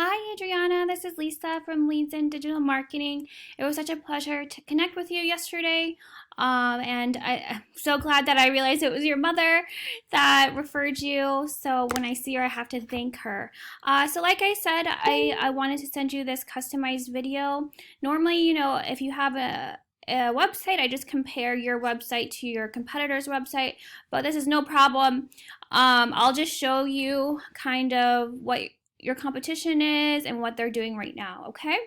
Hi, Adriana. This is Lisa from Leads in Digital Marketing. It was such a pleasure to connect with you yesterday. And I'm so glad that I realized it was your mother that referred you. So when I see her, I have to thank her. So like I said, I wanted to send you this customized video. Normally, if you have a website, I just compare your website to your competitor's website, but this is no problem. I'll just show you kind of what your competition is and what they're doing right now, okay?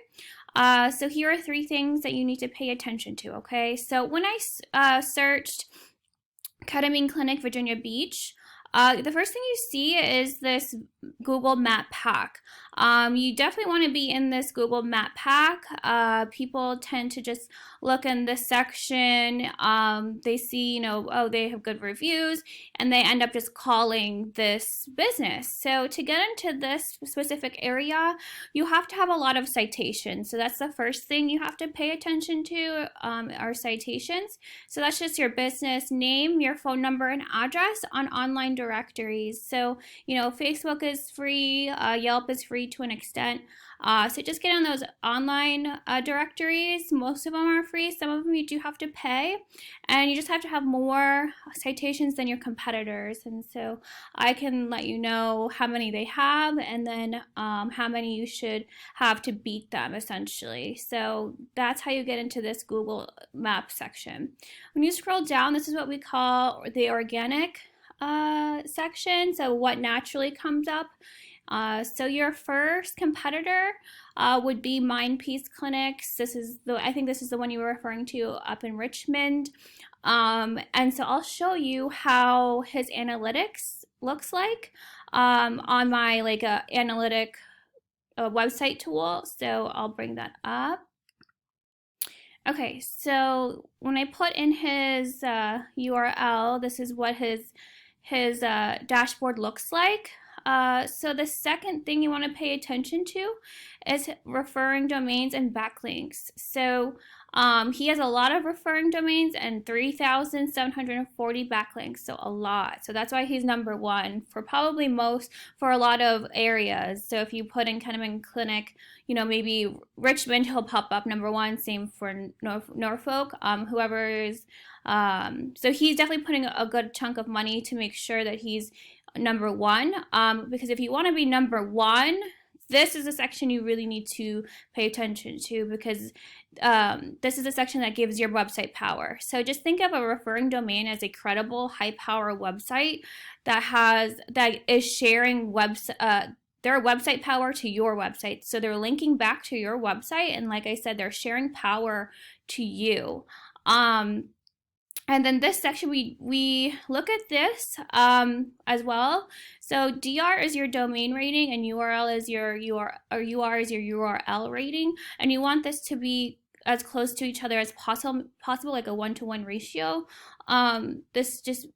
So here are three things that you need to pay attention to, okay? So when I searched Ketamine Clinic, Virginia Beach, the first thing you see is this Google Map pack. You definitely want to be in this Google Map pack. People tend to just look in this section. They see, oh, they have good reviews, and they end up just calling this business. So to get into this specific area, you have to have a lot of citations. So that's the first thing you have to pay attention to, are citations. So that's just your business name, your phone number, and address on online directories. So, Facebook is free, Yelp is free to an extent. So just get on those online directories. Most of them are free. Some of them you do have to pay. And you just have to have more citations than your competitors. And so I can let you know how many they have and then how many you should have to beat them, essentially. So that's how you get into this Google Maps section. When you scroll down, this is what we call the organic section. So what naturally comes up. So your first competitor would be Mind Peace Clinics. I think this is the one you were referring to up in Richmond. And so I'll show you how his analytics looks like on my analytic website tool. So I'll bring that up. Okay, so when I put in his URL, this is what his dashboard looks like. So the second thing you want to pay attention to is referring domains and backlinks. So he has a lot of referring domains and 3,740 backlinks, so a lot. So that's why he's number one for a lot of areas. So if you put in Ketamine Clinic, maybe Richmond, he'll pop up number one. Same for Norfolk. Whoever is, so he's definitely putting a good chunk of money to make sure that he's number one. Because if you want to be number one, this is a section you really need to pay attention to, because this is a section that gives your website power. So just think of a referring domain as a credible, high-power website that is sharing their website power to your website. So they're linking back to your website, and like I said, they're sharing power to you. And then this section, we look at this as well. So DR is your domain rating, and URL is your UR is your URL rating, and you want this to be as close to each other as possible, like a 1-to-1 ratio. This just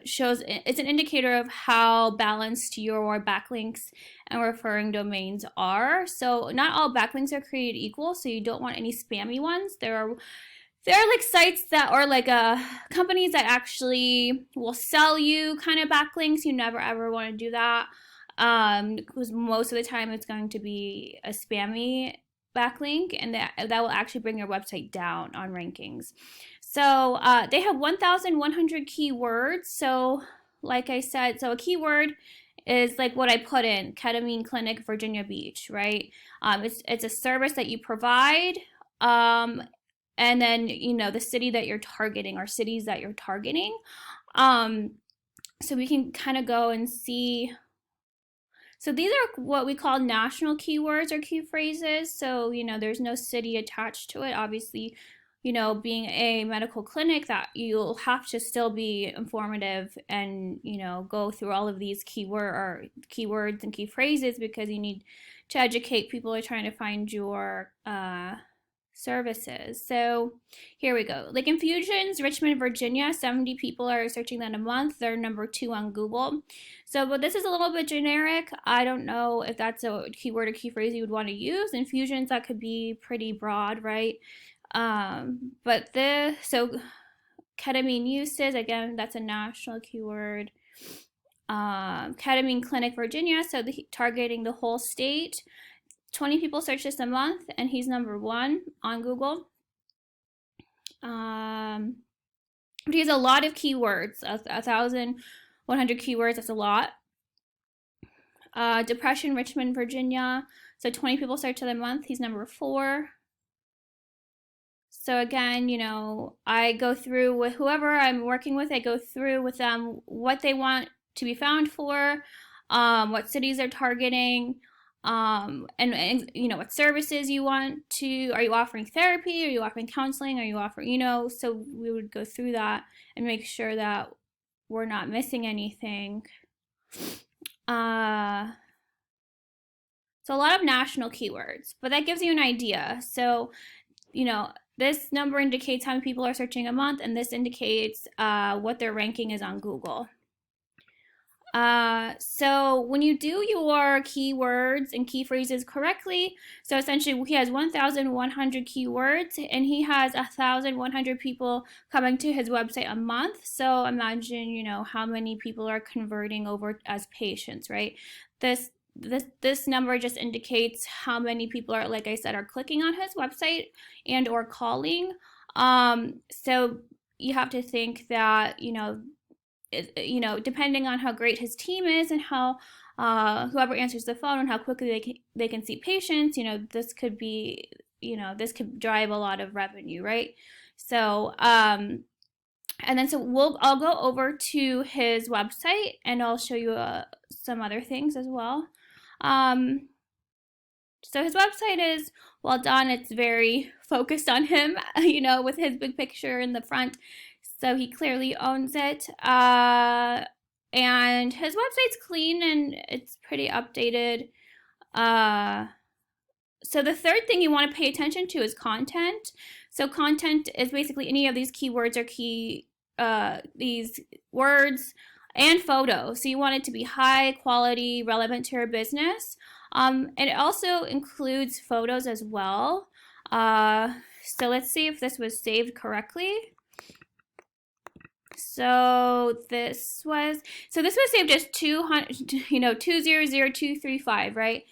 shows, it's an indicator of how balanced your backlinks and referring domains are. So not all backlinks are created equal, so you don't want any spammy ones. There are like sites that are like companies that actually will sell you kind of backlinks. You never ever want to do that, because most of the time it's going to be a spammy backlink, and that will actually bring your website down on rankings. So they have 1,100 keywords. So like I said, so a keyword is like what I put in, Ketamine Clinic, Virginia Beach, right? It's a service that you provide. And then, the city that you're targeting or cities that you're targeting. So we can kind of go and see. So these are what we call national keywords or key phrases. So, there's no city attached to it. Obviously, being a medical clinic, that you'll have to still be informative and, go through all of these keywords and key phrases, because you need to educate people who are trying to find your services. So here we go. Like Infusions, Richmond, Virginia, 70 people are searching that a month. They're number 2 on Google. So, but this is a little bit generic. I don't know if that's a keyword or key phrase you would want to use. Infusions, that could be pretty broad, right? So ketamine uses, again, that's a national keyword. Ketamine Clinic, Virginia, so targeting the whole state. 20 people search this a month, and he's number one on Google. But he has a lot of keywords, 1,100 keywords, that's a lot. Depression, Richmond, Virginia, so 20 people search it a month, he's number four. So again, I go through with whoever I'm working with, I go through with them what they want to be found for, what cities they're targeting, and what services you want to, are you offering therapy, are you offering counseling, are you offering, so we would go through that and make sure that we're not missing anything. So a lot of national keywords, but that gives you an idea. So, this number indicates how many people are searching a month, and this indicates what their ranking is on Google. So when you do your keywords and key phrases correctly, so essentially he has 1,100 keywords and he has 1,100 people coming to his website a month. So imagine, how many people are converting over as patients, right? This number just indicates how many people are, like I said, are clicking on his website and or calling. So you have to think that, depending on how great his team is and how whoever answers the phone and how quickly they can see patients, this could be, this could drive a lot of revenue, right? So, and then I'll go over to his website and I'll show you some other things as well. So his website is well done. It's very focused on him, with his big picture in the front. So he clearly owns it. And his website's clean and it's pretty updated. So the third thing you want to pay attention to is content. So content is basically any of these keywords or these words and photos. So you want it to be high quality, relevant to your business. And it also includes photos as well. So let's see if this was saved correctly. So this was saved as 200235, right?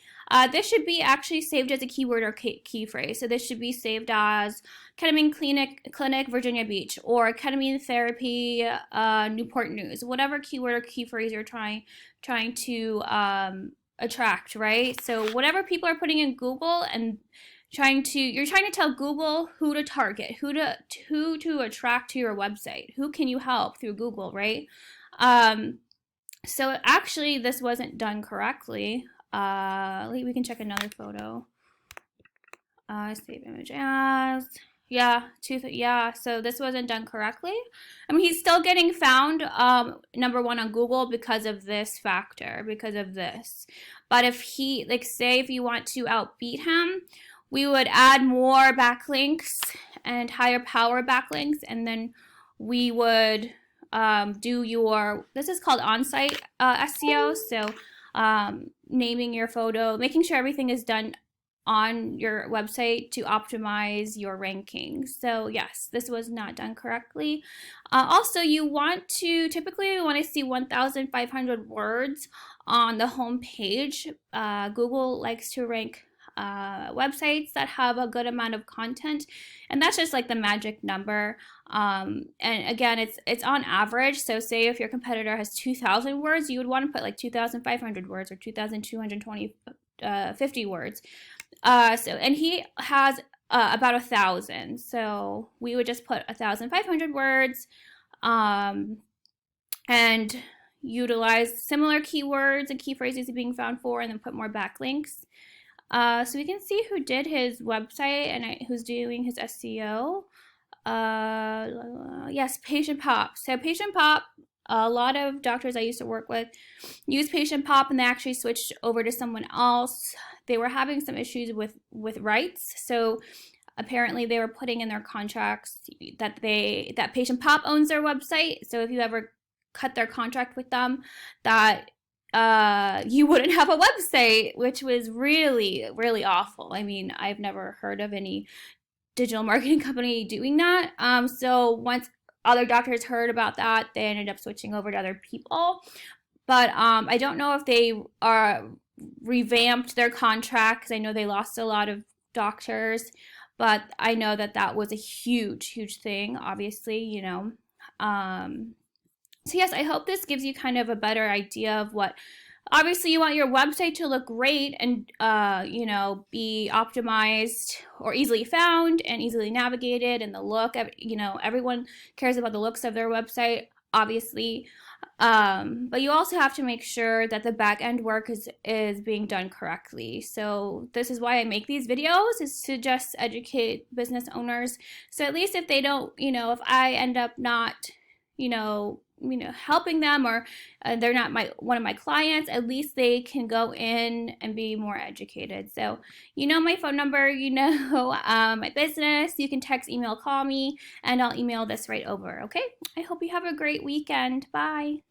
This should be actually saved as a keyword or key phrase. So this should be saved as Ketamine Clinic, Virginia Beach, or Ketamine Therapy, Newport News. Whatever keyword or key phrase you're trying to attract, right? So whatever people are putting in Google and you're trying to tell Google who to target, who to attract to your website, who can you help through Google, right? So actually this wasn't done correctly. We can check another photo. Save image as. So this wasn't done correctly. I mean, he's still getting found number one on Google because of this factor, because of this. But if he, say if you want to outbeat him, we would add more backlinks and higher power backlinks, and then we would do this is called on-site SEO. So naming your photo, making sure everything is done on your website to optimize your rankings. So yes, this was not done correctly. Also, typically you want to see 1,500 words on the home page. Google likes to rank websites that have a good amount of content, and that's just like the magic number. And again, it's on average. So say if your competitor has 2,000 words, you would want to put like 2,500 words or 2,250 words. And he has about 1,000. So we would just put 1,500 words, and utilize similar keywords and key phrases being found for, and then put more backlinks. So we can see who did his website and who's doing his SEO. Yes, Patient Pop. So Patient Pop, a lot of doctors I used to work with use Patient Pop, and they actually switched over to someone else. They were having some issues with rights. So apparently they were putting in their contracts that Patient Pop owns their website. So if you ever cut their contract with them, that you wouldn't have a website, which was really, really awful. I mean, I've never heard of any digital marketing company doing that. So once other doctors heard about that, they ended up switching over to other people. But I don't know if they are revamped their contract because I know they lost a lot of doctors, but I know that that was a huge, huge thing, obviously, you know. Um, so, yes, I hope this gives you kind of a better idea of what. Obviously, you want your website to look great and, you know, be optimized or easily found and easily navigated, and the look. You know, everyone cares about the looks of their website, obviously. But you also have to make sure that the back end work is being done correctly. So this is why I make these videos, is to just educate business owners. So at least if they don't, you know, if I end up not, helping them, or they're not my one of my clients, at least they can go in and be more educated. So you know my phone number, you know my business. You can text, email, call me, and I'll email this right over. Okay. I hope you have a great weekend. Bye.